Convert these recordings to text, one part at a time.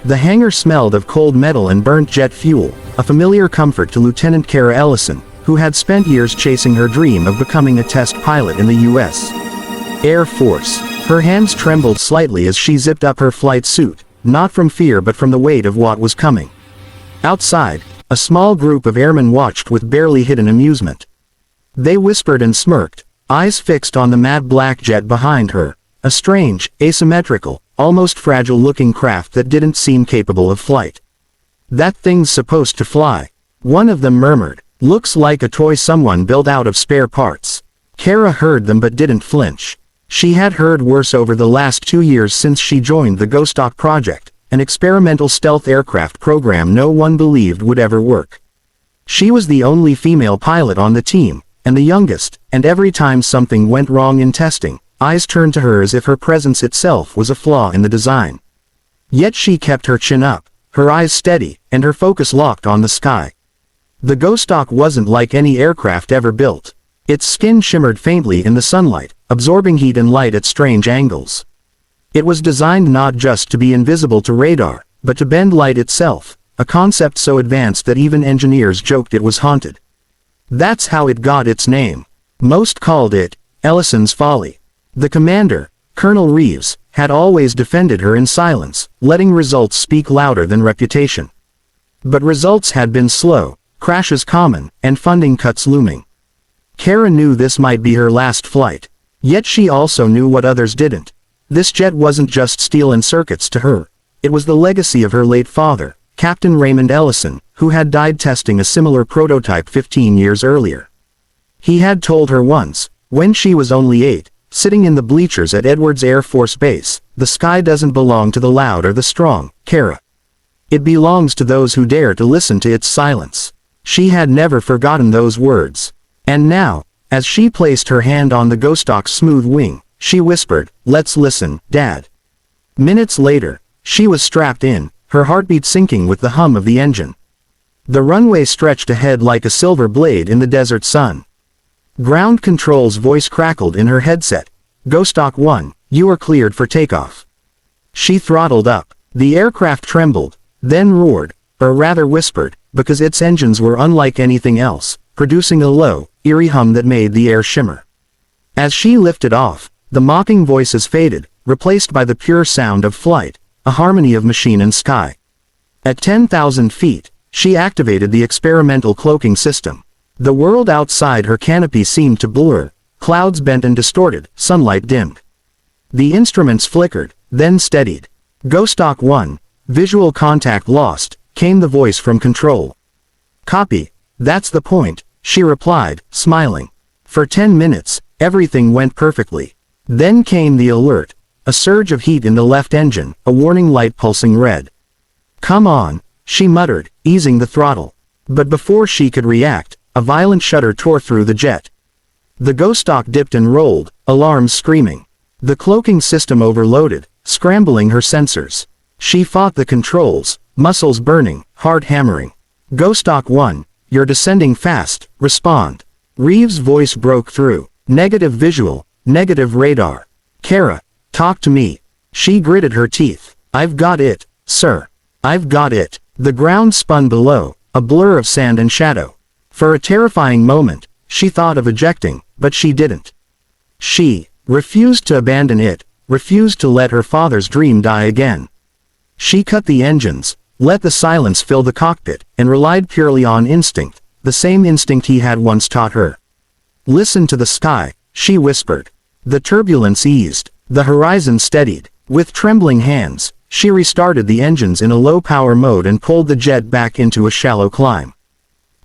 The hangar smelled of cold metal and burnt jet fuel, a familiar comfort to Lieutenant Kara Ellison, who had spent years chasing her dream of becoming a test pilot in the U.S. Air Force. Her hands trembled slightly as she zipped up her flight suit, not from fear but from the weight of what was coming. Outside, a small group of airmen watched with barely hidden amusement. They whispered and smirked, eyes fixed on the matte black jet behind her, a strange, asymmetrical, almost fragile-looking craft that didn't seem capable of flight. "That thing's supposed to fly," one of them murmured. "Looks like a toy someone built out of spare parts." Kara heard them but didn't flinch. She had heard worse over the last 2 years since she joined the Ghosthawk project, an experimental stealth aircraft program no one believed would ever work. She was the only female pilot on the team, and the youngest, and every time something went wrong in testing, eyes turned to her as if her presence itself was a flaw in the design. Yet she kept her chin up, her eyes steady, and her focus locked on the sky. The Ghosthawk wasn't like any aircraft ever built. Its skin shimmered faintly in the sunlight, absorbing heat and light at strange angles. It was designed not just to be invisible to radar, but to bend light itself, a concept so advanced that even engineers joked it was haunted. That's how it got its name. Most called it Ellison's Folly. The commander, Colonel Reeves, had always defended her in silence, letting results speak louder than reputation. But results had been slow, crashes common, and funding cuts looming. Kara knew this might be her last flight. Yet she also knew what others didn't. This jet wasn't just steel and circuits to her. It was the legacy of her late father, Captain Raymond Ellison, who had died testing a similar prototype 15 years earlier. He had told her once, when she was only 8, sitting in the bleachers at Edwards Air Force Base, "The sky doesn't belong to the loud or the strong, Kara. It belongs to those who dare to listen to its silence." She had never forgotten those words. And now, as she placed her hand on the Ghosthawk's smooth wing, she whispered, "Let's listen, Dad." Minutes later, she was strapped in, her heartbeat syncing with the hum of the engine. The runway stretched ahead like a silver blade in the desert sun. Ground control's voice crackled in her headset. "Ghosthawk 1, you are cleared for takeoff." She throttled up. The aircraft trembled, then roared, or rather whispered, because its engines were unlike anything else, producing a low, eerie hum that made the air shimmer. As she lifted off, the mocking voices faded, replaced by the pure sound of flight, a harmony of machine and sky. At 10,000 feet, she activated the experimental cloaking system. The world outside her canopy seemed to blur, clouds bent and distorted, sunlight dimmed. The instruments flickered, then steadied. "Ghosthawk 1, visual contact lost," came the voice from control. "Copy, that's the point," she replied, smiling. For 10 minutes, everything went perfectly. Then came the alert, a surge of heat in the left engine, a warning light pulsing red. "Come on," she muttered, easing the throttle. But before she could react, a violent shudder tore through the jet. The Ghosthawk dipped and rolled, alarms screaming. The cloaking system overloaded, scrambling her sensors. She fought the controls, muscles burning, heart hammering. "Ghosthawk 1, you're descending fast, respond." Reeves' voice broke through. "Negative visual, negative radar. Kara, talk to me." She gritted her teeth. "I've got it, sir. I've got it." The ground spun below, a blur of sand and shadow. For a terrifying moment, she thought of ejecting, but she didn't. She refused to abandon it, refused to let her father's dream die again. She cut the engines, let the silence fill the cockpit, and relied purely on instinct, the same instinct he had once taught her. "Listen to the sky," she whispered. The turbulence eased, the horizon steadied. With trembling hands, she restarted the engines in a low-power mode and pulled the jet back into a shallow climb.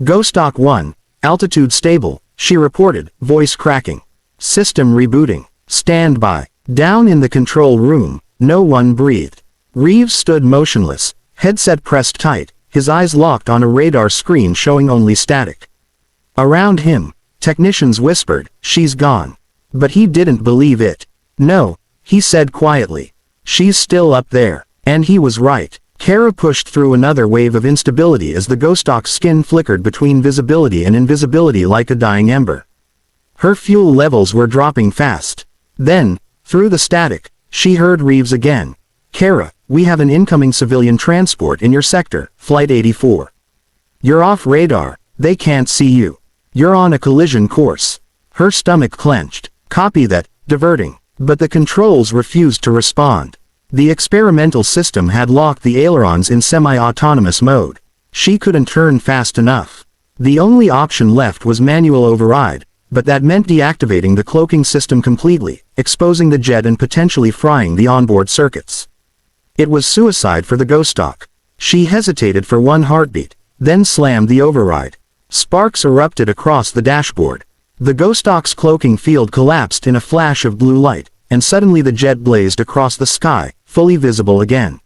"Ghosthawk 1, altitude stable," she reported, voice cracking. "System rebooting. Stand by." Down in the control room, no one breathed. Reeves stood motionless, headset pressed tight, his eyes locked on a radar screen showing only static. Around him, technicians whispered, "She's gone." But he didn't believe it. "No," he said quietly. "She's still up there." And he was right. Kara pushed through another wave of instability as the Ghosthawk's skin flickered between visibility and invisibility like a dying ember. Her fuel levels were dropping fast. Then, through the static, she heard Reeves again. "Kara, We have an incoming civilian transport in your sector, Flight 84. You're off radar, they can't see you. You're on a collision course. Her stomach clenched. Copy that, diverting. But the controls refused to respond. The experimental system had locked the ailerons in semi-autonomous mode. She couldn't turn fast enough. The only option left was manual override, but that meant deactivating the cloaking system completely, exposing the jet and potentially frying the onboard circuits. It was suicide for the Ghosthawk. She hesitated for one heartbeat, then slammed the override. Sparks erupted across the dashboard. The Ghosthawk's cloaking field collapsed in a flash of blue light, and suddenly the jet blazed across the sky, fully visible again.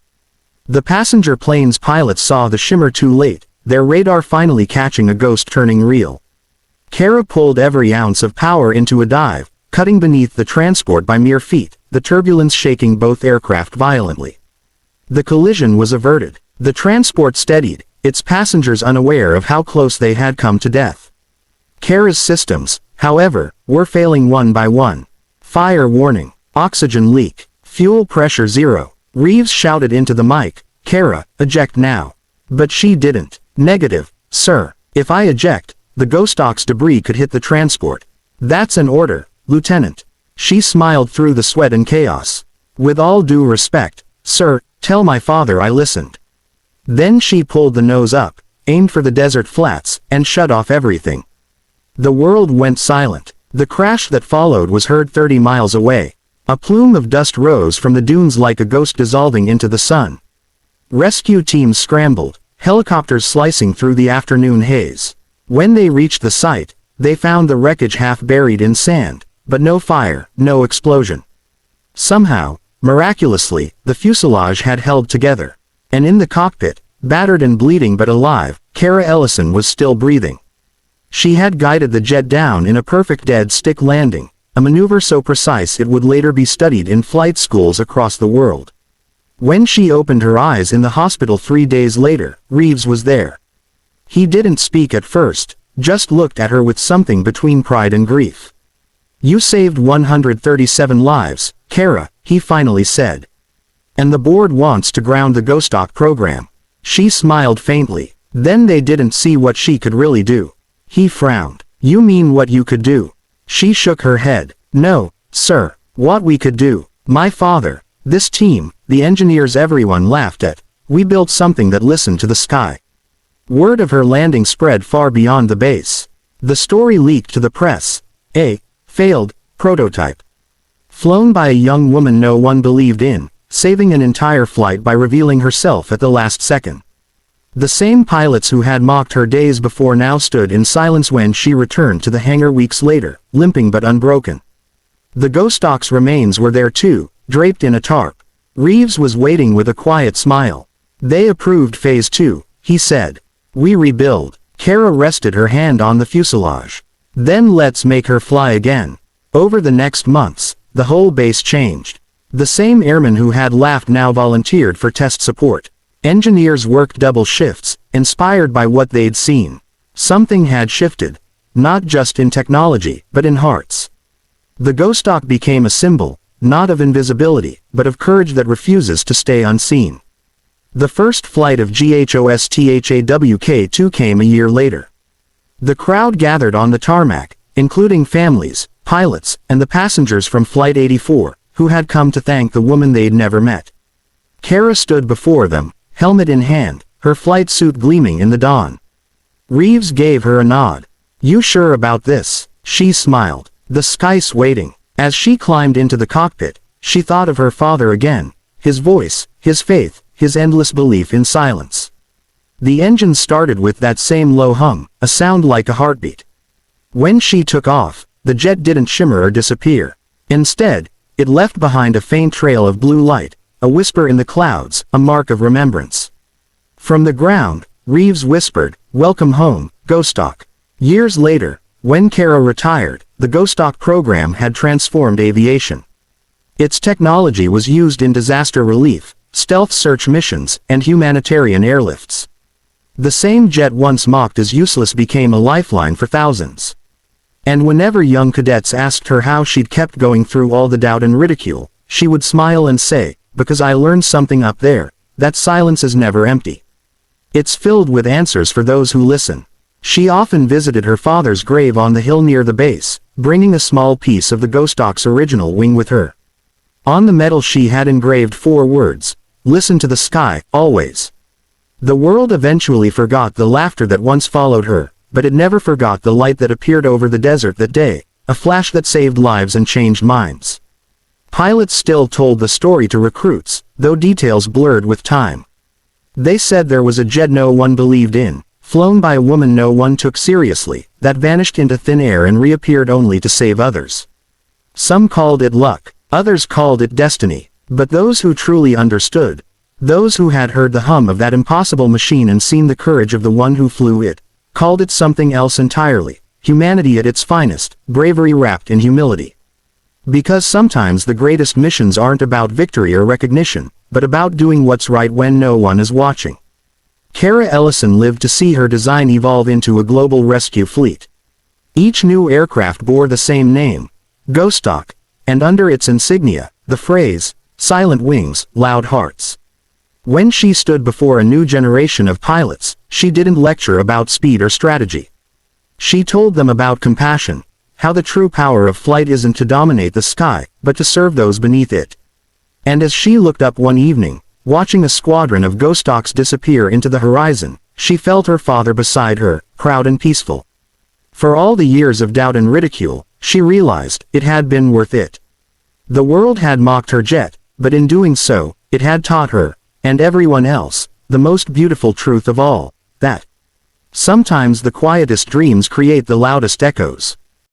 The passenger plane's pilots saw the shimmer too late, their radar finally catching a ghost turning real. Kara pulled every ounce of power into a dive, cutting beneath the transport by mere feet, the turbulence shaking both aircraft violently. The collision was averted. The transport steadied, its passengers unaware of how close they had come to death. Kara's systems, however, were failing one by one. Fire warning, oxygen leak, fuel pressure zero. Reeves shouted into the mic, "Kara, eject now." But she didn't. "Negative, sir. If I eject, the Ghosthawk's debris could hit the transport." "That's an order, Lieutenant." She smiled through the sweat and chaos. "With all due respect, sir, tell my father I listened." Then she pulled the nose up, aimed for the desert flats, and shut off everything. The world went silent. The crash that followed was heard 30 miles away. A plume of dust rose from the dunes like a ghost dissolving into the sun. Rescue teams scrambled, helicopters slicing through the afternoon haze. When they reached the site, they found the wreckage half buried in sand, but no fire, no explosion. Somehow, miraculously, the fuselage had held together. And in the cockpit, battered and bleeding but alive, Kara Ellison was still breathing. She had guided the jet down in a perfect dead-stick landing, a maneuver so precise it would later be studied in flight schools across the world. When she opened her eyes in the hospital 3 days later, Reeves was there. He didn't speak at first, just looked at her with something between pride and grief. "You saved 137 lives, Kara," he finally said. "And the board wants to ground the Ghosthawk program." She smiled faintly. "Then they didn't see what she could really do." He frowned. "You mean what you could do?" She shook her head. "No, sir. What we could do. My father, this team, the engineers everyone laughed at. We built something that listened to the sky." Word of her landing spread far beyond the base. The story leaked to the press. A failed prototype. Flown by a young woman no one believed in, saving an entire flight by revealing herself at the last second. The same pilots who had mocked her days before now stood in silence when she returned to the hangar weeks later, limping but unbroken. The Ghosthawk's remains were there too, draped in a tarp. Reeves was waiting with a quiet smile. "They approved Phase 2, he said. "We rebuild." Kara rested her hand on the fuselage. "Then let's make her fly again." Over the next months, the whole base changed. The same airmen who had laughed now volunteered for test support. Engineers worked double shifts, inspired by what they'd seen. Something had shifted. Not just in technology, but in hearts. The Ghosthawk became a symbol, not of invisibility, but of courage that refuses to stay unseen. The first flight of Ghosthawk-2 came a year later. The crowd gathered on the tarmac, including families, pilots, and the passengers from Flight 84, who had come to thank the woman they'd never met. Kara stood before them, helmet in hand, her flight suit gleaming in the dawn. Reeves gave her a nod. "You sure about this?" She smiled. The sky's waiting. As she climbed into the cockpit, she thought of her father again, his voice, his faith, his endless belief in silence. The engine started with that same low hum, a sound like a heartbeat. When she took off, the jet didn't shimmer or disappear. Instead, it left behind a faint trail of blue light, a whisper in the clouds, a mark of remembrance. From the ground, Reeves whispered, "Welcome home, Ghosthawk." Years later, when Kara retired, the Ghosthawk program had transformed aviation. Its technology was used in disaster relief, stealth search missions, and humanitarian airlifts. The same jet once mocked as useless became a lifeline for thousands. And whenever young cadets asked her how she'd kept going through all the doubt and ridicule, she would smile and say, because I learned something up there, that silence is never empty. It's filled with answers for those who listen. She often visited her father's grave on the hill near the base, bringing a small piece of the Ghosthawk's original wing with her. On the metal she had engraved 4 words: "Listen to the sky, always." The world eventually forgot the laughter that once followed her, but it never forgot the light that appeared over the desert that day, a flash that saved lives and changed minds. Pilots still told the story to recruits, though details blurred with time. They said there was a jet no one believed in, flown by a woman no one took seriously, that vanished into thin air and reappeared only to save others. Some called it luck, others called it destiny, but those who truly understood, those who had heard the hum of that impossible machine and seen the courage of the one who flew it, called it something else entirely: humanity at its finest, bravery wrapped in humility. Because sometimes the greatest missions aren't about victory or recognition, but about doing what's right when no one is watching. Kara Ellison lived to see her design evolve into a global rescue fleet. Each new aircraft bore the same name, Ghosthawk, and under its insignia, the phrase, "Silent wings, loud hearts." When she stood before a new generation of pilots, she didn't lecture about speed or strategy. She told them about compassion, how the true power of flight isn't to dominate the sky, but to serve those beneath it. And as she looked up one evening, watching a squadron of Ghosthawks disappear into the horizon, she felt her father beside her, proud and peaceful. For all the years of doubt and ridicule, she realized it had been worth it. The world had mocked her jet, but in doing so, it had taught her, and everyone else, the most beautiful truth of all, that sometimes the quietest dreams create the loudest echoes.